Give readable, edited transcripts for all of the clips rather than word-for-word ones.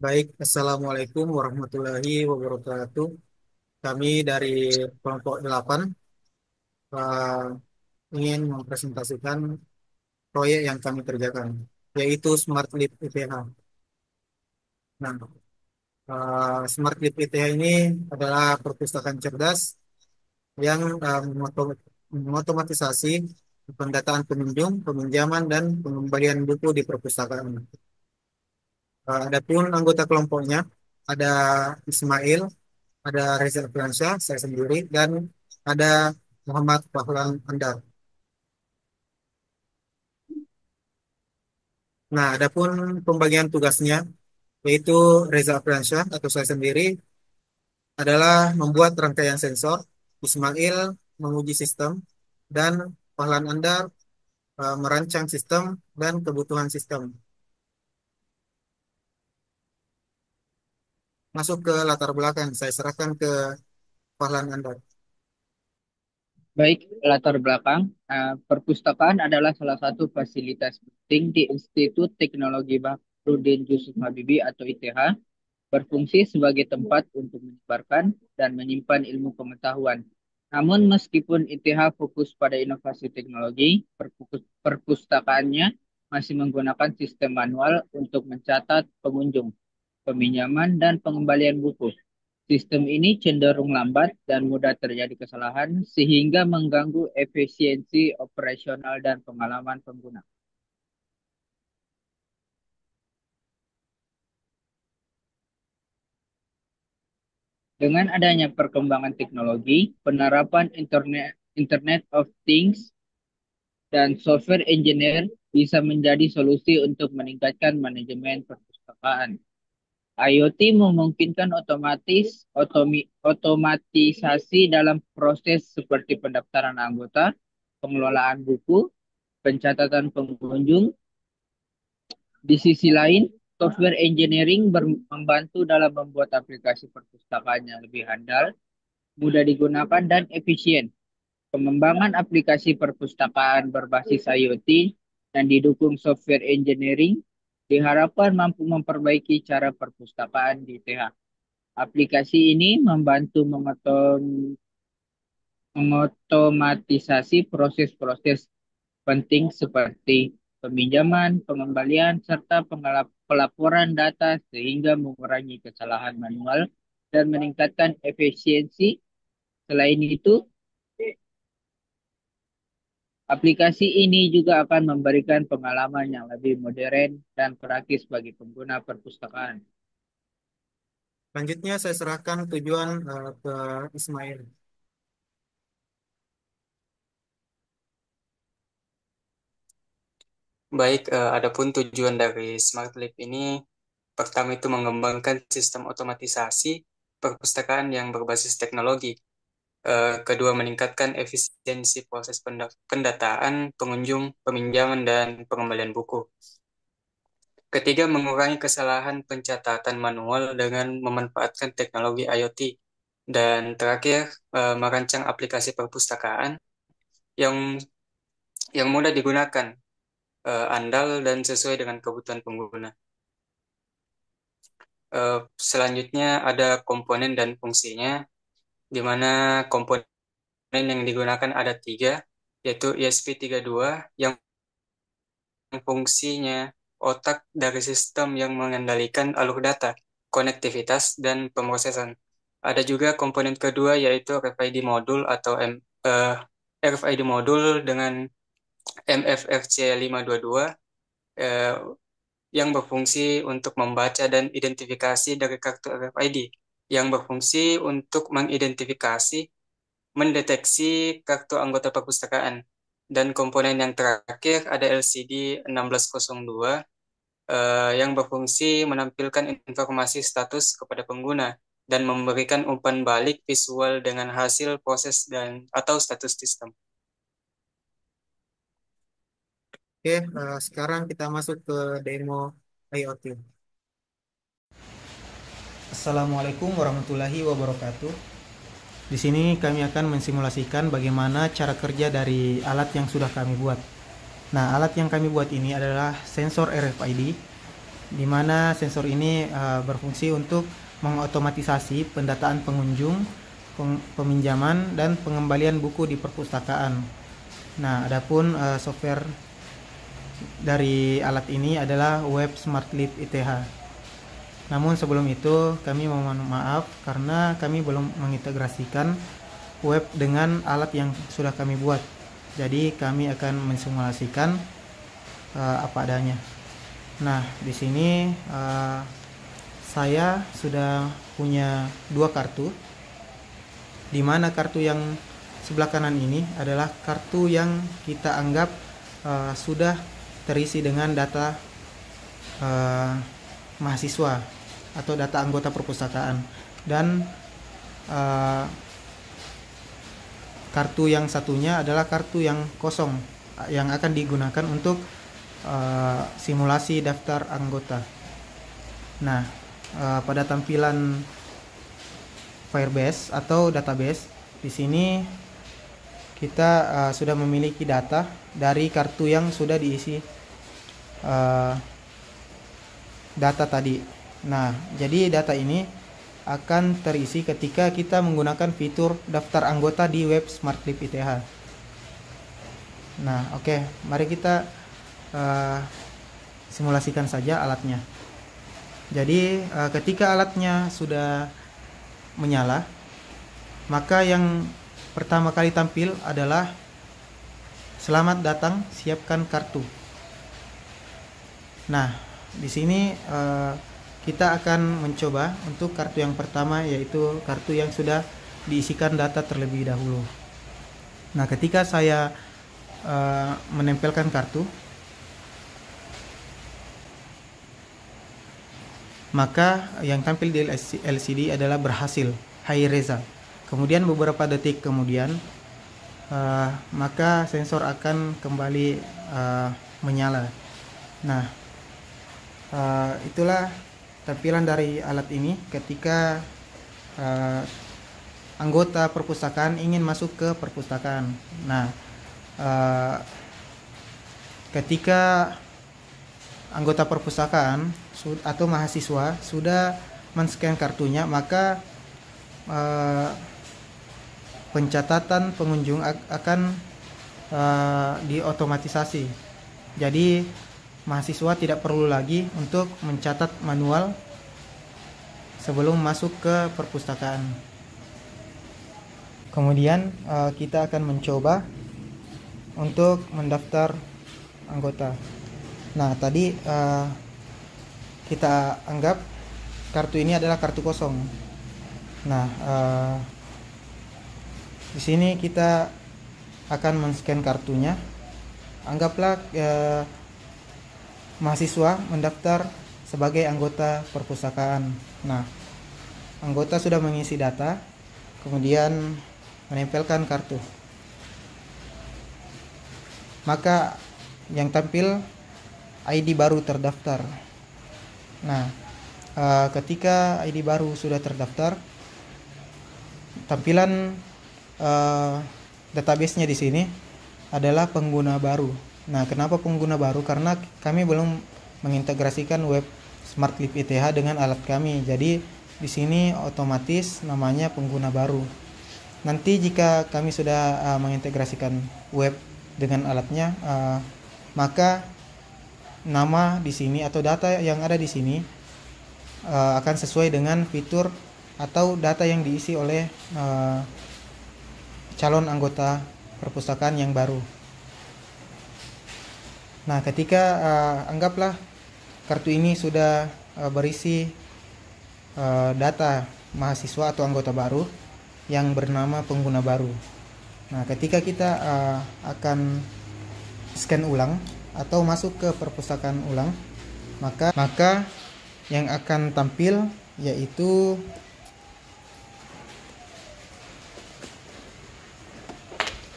Baik, Assalamualaikum warahmatullahi wabarakatuh. Kami dari kelompok 8 eh, ingin mempresentasikan proyek yang kami kerjakan, yaitu Smart Lab ITH. Nah, Smart Lab ITH ini adalah perpustakaan cerdas yang mengotomatisasi pendataan pengunjung, peminjaman, dan pengembalian buku di perpustakaan. Adapun anggota kelompoknya ada Ismail, ada Reza Firmansyah, saya sendiri, dan ada Muhammad Fahlan Andar. Nah, adapun pembagian tugasnya, yaitu Reza Firmansyah atau saya sendiri adalah membuat rangkaian sensor, Ismail menguji sistem, dan Fahlan Andar merancang sistem dan kebutuhan sistem. Masuk ke latar belakang, saya serahkan ke Fahlan Andar. Baik, latar belakang. Perpustakaan adalah salah satu fasilitas penting di Institut Teknologi Bahrudin Yusuf Habibie atau ITH, berfungsi sebagai tempat untuk menyebarkan dan menyimpan ilmu pengetahuan. Namun, meskipun ITH fokus pada inovasi teknologi, perpustakaannya masih menggunakan sistem manual untuk mencatat pengunjung, peminjaman, dan pengembalian buku. Sistem ini cenderung lambat dan mudah terjadi kesalahan sehingga mengganggu efisiensi operasional dan pengalaman pengguna. Dengan adanya perkembangan teknologi, penerapan Internet of Things dan software engineer bisa menjadi solusi untuk meningkatkan manajemen perpustakaan. IoT memungkinkan otomatisasi dalam proses seperti pendaftaran anggota, pengelolaan buku, pencatatan pengunjung. Di sisi lain, software engineering membantu dalam membuat aplikasi perpustakaan yang lebih handal, mudah digunakan, dan efisien. Pengembangan aplikasi perpustakaan berbasis IoT dan didukung software engineering diharapkan mampu memperbaiki cara perpustakaan di TH. Aplikasi ini membantu mengotomatisasi proses-proses penting seperti peminjaman, pengembalian, serta pelaporan data sehingga mengurangi kesalahan manual dan meningkatkan efisiensi. Selain itu, aplikasi ini juga akan memberikan pengalaman yang lebih modern dan praktis bagi pengguna perpustakaan. Selanjutnya saya serahkan tujuan ke Ismail. Baik, adapun tujuan dari Smart Lab ini pertama itu mengembangkan sistem otomatisasi perpustakaan yang berbasis teknologi. Kedua, meningkatkan efisiensi proses pendataan, pengunjung, peminjaman, dan pengembalian buku. Ketiga, mengurangi kesalahan pencatatan manual dengan memanfaatkan teknologi IoT. Dan terakhir, merancang aplikasi perpustakaan yang mudah digunakan, andal, dan sesuai dengan kebutuhan pengguna. Selanjutnya ada komponen dan fungsinya, di mana komponen yang digunakan ada tiga, yaitu ESP32 yang fungsinya otak dari sistem yang mengendalikan alur data, konektivitas, dan pemrosesan. Ada juga komponen kedua yaitu RFID modul atau RFID modul dengan MFRC 522 eh, yang berfungsi untuk membaca dan identifikasi dari kartu RFID, yang berfungsi untuk mengidentifikasi, mendeteksi kartu anggota perpustakaan. Dan komponen yang terakhir ada LCD 1602 yang berfungsi menampilkan informasi status kepada pengguna dan memberikan umpan balik visual dengan hasil proses dan atau status sistem. Oke, sekarang kita masuk ke demo IoT. Assalamualaikum warahmatullahi wabarakatuh. Di sini kami akan mensimulasikan bagaimana cara kerja dari alat yang sudah kami buat. Nah, alat yang kami buat ini adalah sensor RFID di mana sensor ini berfungsi untuk mengotomatisasi pendataan pengunjung, peminjaman, dan pengembalian buku di perpustakaan. Nah, adapun software dari alat ini adalah Web SmartLib ITH. Namun sebelum itu kami mohon maaf karena kami belum mengintegrasikan web dengan alat yang sudah kami buat. Jadi kami akan mensimulasikan apa adanya. Nah, di sini saya sudah punya 2 kartu, di mana kartu yang sebelah kanan ini adalah kartu yang kita anggap sudah terisi dengan data mahasiswa atau data anggota perpustakaan, dan kartu yang satunya adalah kartu yang kosong yang akan digunakan untuk simulasi daftar anggota. Nah, pada tampilan Firebase atau database, di sini kita sudah memiliki data dari kartu yang sudah diisi data tadi. Nah, jadi data ini akan terisi ketika kita menggunakan fitur daftar anggota di web SmartLib ITH. Nah, oke, mari kita simulasikan saja alatnya. Jadi ketika alatnya sudah menyala, maka yang pertama kali tampil adalah selamat datang, siapkan kartu. Nah, di sini kita akan mencoba untuk kartu yang pertama, yaitu kartu yang sudah diisikan data terlebih dahulu. Nah, ketika saya menempelkan kartu, maka yang tampil di LCD adalah berhasil high result. Kemudian beberapa detik kemudian maka sensor akan kembali menyala. Nah, itulah tampilan dari alat ini ketika anggota perpustakaan ingin masuk ke perpustakaan. Nah, ketika anggota perpustakaan atau mahasiswa sudah men-scan kartunya, maka pencatatan pengunjung akan diotomatisasi. Jadi mahasiswa tidak perlu lagi untuk mencatat manual sebelum masuk ke perpustakaan. Kemudian kita akan mencoba untuk mendaftar anggota. Nah, tadi kita anggap kartu ini adalah kartu kosong. Nah, di sini kita akan men-scan kartunya. Anggaplah mahasiswa mendaftar sebagai anggota perpustakaan. Nah, anggota sudah mengisi data, kemudian menempelkan kartu. Maka yang tampil ID baru terdaftar. Nah, ketika ID baru sudah terdaftar, tampilan database-nya di sini adalah pengguna baru. Nah, kenapa pengguna baru? Karena kami belum mengintegrasikan web SmartLib ITH dengan alat kami. Jadi di sini otomatis namanya pengguna baru. Nanti jika kami sudah mengintegrasikan web dengan alatnya, maka nama di sini atau data yang ada di sini akan sesuai dengan fitur atau data yang diisi oleh calon anggota perpustakaan yang baru. Nah, ketika anggaplah kartu ini sudah berisi data mahasiswa atau anggota baru yang bernama pengguna baru. Nah, ketika kita akan scan ulang atau masuk ke perpustakaan ulang, maka yang akan tampil yaitu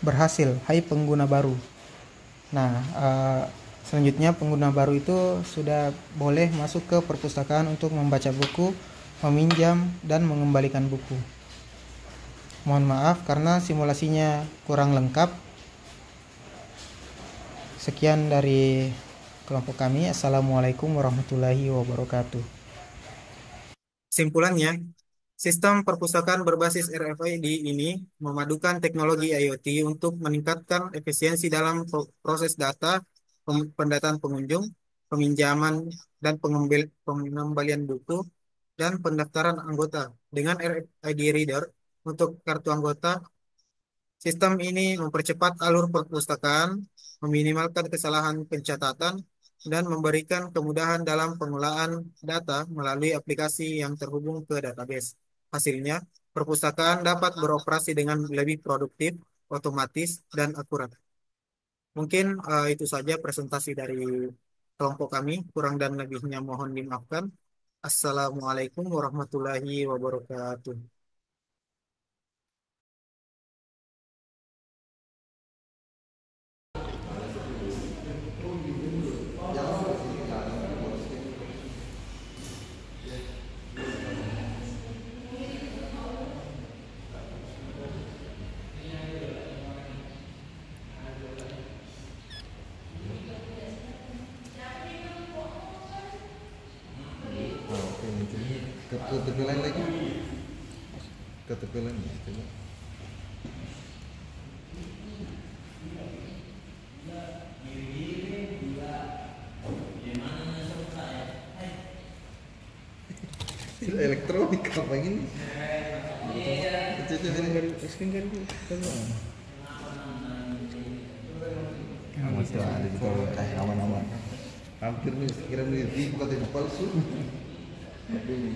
berhasil, hai pengguna baru. Nah, selanjutnya pengguna baru itu sudah boleh masuk ke perpustakaan untuk membaca buku, meminjam, dan mengembalikan buku. Mohon maaf karena simulasinya kurang lengkap. Sekian dari kelompok kami. Assalamualaikum warahmatullahi wabarakatuh. Kesimpulannya, sistem perpustakaan berbasis RFID ini memadukan teknologi IoT untuk meningkatkan efisiensi dalam proses data, pendataan pengunjung, peminjaman dan pengembalian buku, dan pendaftaran anggota. Dengan RFID Reader untuk kartu anggota, sistem ini mempercepat alur perpustakaan, meminimalkan kesalahan pencatatan, dan memberikan kemudahan dalam pengolahan data melalui aplikasi yang terhubung ke database. Hasilnya, perpustakaan dapat beroperasi dengan lebih produktif, otomatis, dan akurat. Mungkin itu saja presentasi dari kelompok kami. Kurang dan lebihnya mohon dimaafkan. Assalamualaikum warahmatullahi wabarakatuh. Oke, ketepilan lagi. Ketepilan ya, coba. Elektronik apa ini? Itu ada di bawah kayak aman-aman. Hampir nih, kira nih di bukan palsu. Tapi